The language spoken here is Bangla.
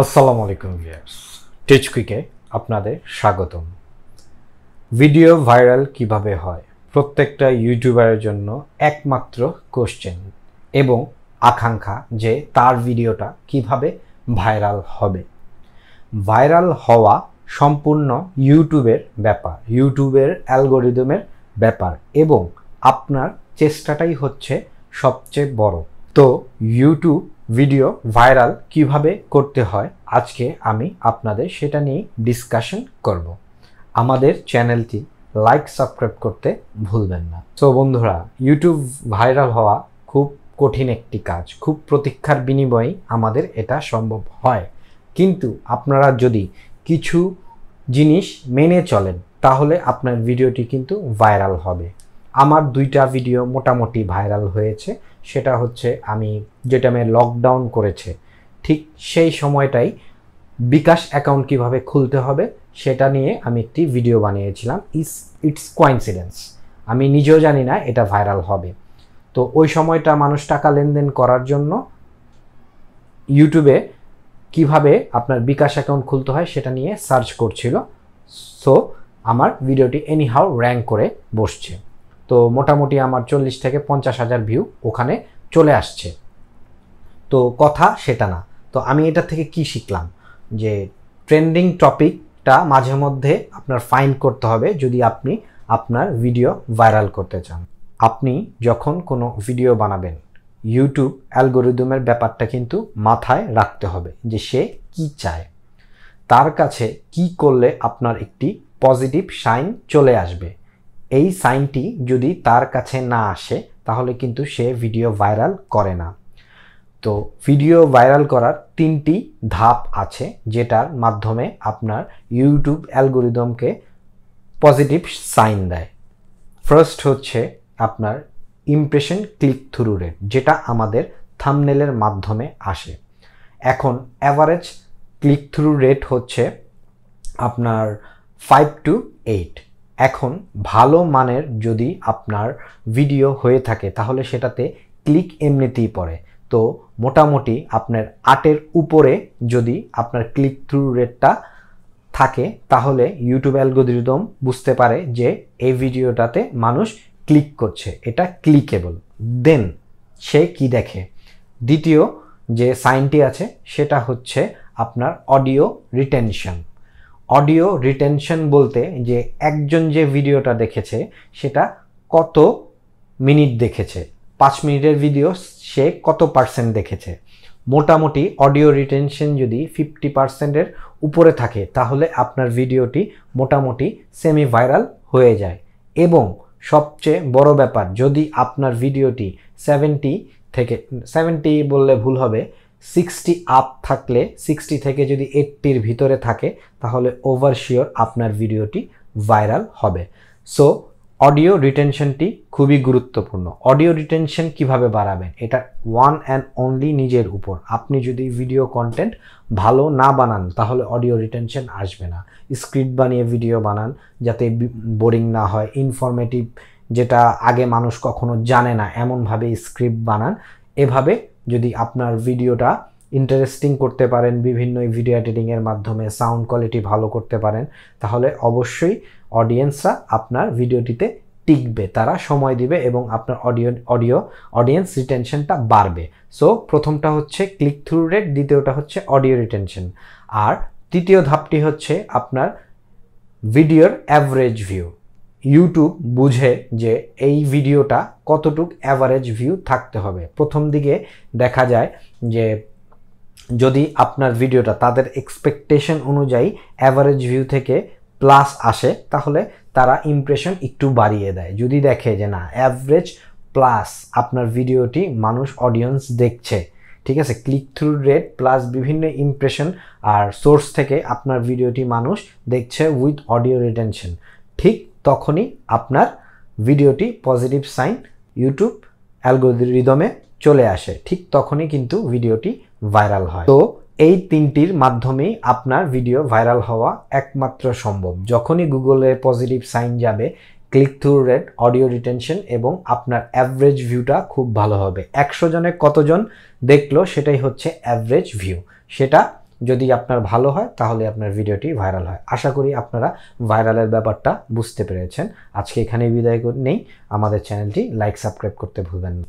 আসসালামু আলাইকুম ভিউয়ার্স, টিচ কুইকে আপনাদের স্বাগতম। ভিডিও ভাইরাল কিভাবে হয় প্রত্যেকটা ইউটিউবারের জন্য একমাত্র কোশ্চেন এবং আকাঙ্ক্ষা যে তার ভিডিওটা কিভাবে ভাইরাল হবে। ভাইরাল হওয়া সম্পূর্ণ ইউটিউবের ব্যাপার, ইউটিউবের অ্যালগরিদমের ব্যাপার এবং আপনার চেষ্টাটাই হচ্ছে সবচেয়ে বড়। তো ইউটিউব ভিডিও ভাইরাল কিভাবে করতে হয় আজকে আমি আপনাদের সেটা নিয়ে ডিসকাশন করব। আমাদের চ্যানেলটি লাইক সাবস্ক্রাইব করতে ভুলবেন না। তো বন্ধুরা, ইউটিউব ভাইরাল হওয়া খুব কঠিন একটি কাজ, খুব প্রতীক্ষার বিনিময়ে আমাদের এটা সম্ভব হয়। কিন্তু আপনারা যদি কিছু জিনিস মেনে চলেন তাহলে আপনার ভিডিওটি কিন্তু ভাইরাল হবে। আমার দুইটা ভিডিও মোটামুটি ভাইরাল হয়েছে। সেটা হচ্ছে আমি যেটা লকডাউন করেছে ঠিক সেই সময়টাই বিকাশ অ্যাকাউন্ট কিভাবে খুলতে হবে সেটা নিয়ে আমি একটি ভিডিও বানিয়েছিলাম। ইটস কোইন্সিডেন্স, আমি নিজেও জানি না এটা ভাইরাল হবে। তো ওই সময়টা মানুষ টাকা লেনদেন করার জন্য ইউটিউবে কিভাবে আপনার বিকাশ অ্যাকাউন্ট খুলতে হয় সেটা নিয়ে সার্চ করছিল। সো আমার ভিডিওটি এনিহাউ র্যাঙ্ক করে বসছে। তো মোটামুটি আমার 40 থেকে 50,000 ভিউ ওখানে চলে আসছে। তো কথা সেটা না। তো আমি এটা থেকে কি শিখলাম, যে ট্রেন্ডিং টপিকটা মাঝে মধ্যে আপনার ফাইন্ড করতে হবে যদি আপনি আপনার ভিডিও ভাইরাল করতে চান। আপনি যখন কোনো ভিডিও বানাবেন ইউটিউব অ্যালগরিদমের ব্যাপারটা কিন্তু মাথায় রাখতে হবে যে সে কি চায়, তার কাছে কি করলে আপনার একটি পজিটিভ সাইন চলে আসবে। এই সাইনটি যদি তার কাছে না আসে তাহলে কিন্তু সে ভিডিও ভাইরাল করে না। তো ভিডিও ভাইরাল করার 3টি ধাপ আছে যেটার মাধ্যমে আপনার ইউটিউব অ্যালগরিদমকে পজিটিভ সাইন দেয়। ফার্স্ট হচ্ছে আপনার ইমপ্রেশন ক্লিক থ্রু রেট, যেটা আমাদের থাম্বনেলের মাধ্যমে আসে। এখন অ্যাভারেজ ক্লিক থ্রু রেট হচ্ছে আপনার 5 to 8। এখন ভালো মানের যদি আপনার ভিডিও হয়ে থাকে তাহলে সেটাতে ক্লিক এমনিতেই পড়ে। তো মোটামুটি আপনার 8-এর উপরে যদি আপনার ক্লিক থ্রু রেটটা থাকে তাহলে ইউটিউব অ্যালগরিদম বুঝতে পারে যে এই ভিডিওটাতে মানুষ ক্লিক করছে, এটা ক্লিকেবল। দেন সে কি দেখে, দ্বিতীয় যে সাইনটি আছে সেটা হচ্ছে আপনার অডিও রিটেনশন। অডিও রিটেনশন বলতে যে একজন যে ভিডিওটা দেখেছে সেটা কত মিনিট দেখেছে, 5 মিনিটের ভিডিও সে কত পার্সেন্ট দেখেছে। মোটামুটি অডিও রিটেনশন যদি 50%-এর উপরে থাকে তাহলে আপনার ভিডিওটি মোটামুটি সেমি ভাইরাল হয়ে যায়। এবং সবচেয়ে বড় ব্যাপার, যদি আপনার ভিডিওটি 70 বললে ভুল হবে, 60 আপ থাকলে, 60 থেকে যদি 80-র ভিতরে থাকে তাহলে ওভারশিওর আপনার ভিডিওটি ভাইরাল হবে। সো অডিও রিটেনশনটি খুবই গুরুত্বপূর্ণ। অডিও রিটেনশন কিভাবে বাড়াবেন এটা ওয়ান অ্যান্ড অনলি নিজের উপর। আপনি যদি ভিডিও কন্টেন্ট ভালো না বানান তাহলে অডিও রিটেনশন আসবে না। স্ক্রিপ্ট বানিয়ে ভিডিও বানান যাতে বোরিং না হয়, ইনফরমেটিভ, যেটা আগে মানুষ কখনো জানে না এমনভাবে স্ক্রিপ্ট বানান। এভাবে যদি আপনার ভিডিওটা ইন্টারেস্টিং করতে পারেন, বিভিন্ন ভিডিও এডিটিংয়ের মাধ্যমে সাউন্ড কোয়ালিটি ভালো করতে পারেন, তাহলে অবশ্যই অডিয়েন্সরা আপনার ভিডিওটিতে টিকবে, তারা সময় দিবে এবং আপনার অডিয়েন্স রিটেনশনটা বাড়বে। সো প্রথমটা হচ্ছে ক্লিক থ্রু রেট, দ্বিতীয়টা হচ্ছে অডিও রিটেনশন, আর তৃতীয় ধাপটি হচ্ছে আপনার ভিডিওর অ্যাভারেজ ভিউ। ইউটিউব বুঝে যে এই ভিডিওটা কতটুক অ্যাভারেজ ভিউ থাকতে হবে। প্রথম দিকে দেখা যায় যে যদি আপনার ভিডিওটা তাদের এক্সপেকটেশন অনুযায়ী অ্যাভারেজ ভিউ থেকে প্লাস আসে তাহলে তারা ইমপ্রেশন একটু বাড়িয়ে দেয়। যদি দেখে যে না, অ্যাভারেজ প্লাস আপনার ভিডিওটি মানুষ অডিয়েন্স দেখছে, ঠিক আছে, ক্লিক থ্রু রেট প্লাস বিভিন্ন ইমপ্রেশন আর সোর্স থেকে আপনার ভিডিওটি মানুষ দেখছে উইথ অডিও রিটেনশন, ঠিক তখনই আপনার ভিডিওটি পজিটিভ সাইন ইউটিউব অ্যালগরিদমে চলে আসে, ঠিক তখনই কিন্তু ভিডিওটি ভাইরাল হয়। তো এই 3টির মাধ্যমেই আপনার ভিডিও ভাইরাল হওয়া একমাত্র সম্ভব। যখনই গুগলে পজিটিভ সাইন যাবে, click through rate, audio retention এবং আপনার অ্যাভারেজ ভিউটা খুব ভালো হবে। 100 জনে কতজন দেখলো সেটাই হচ্ছে অ্যাভারেজ ভিউ, সেটা যদি আপনার ভালো হয় তাহলে আপনার ভিডিওটি ভাইরাল হয়। আশা করি আপনারা ভাইরালের ব্যাপারটা বুঝতে পেরেছেন। আজকে এখানেই বিদায় নেই। আমাদের চ্যানেলটি লাইক সাবস্ক্রাইব করতে ভুলবেন না।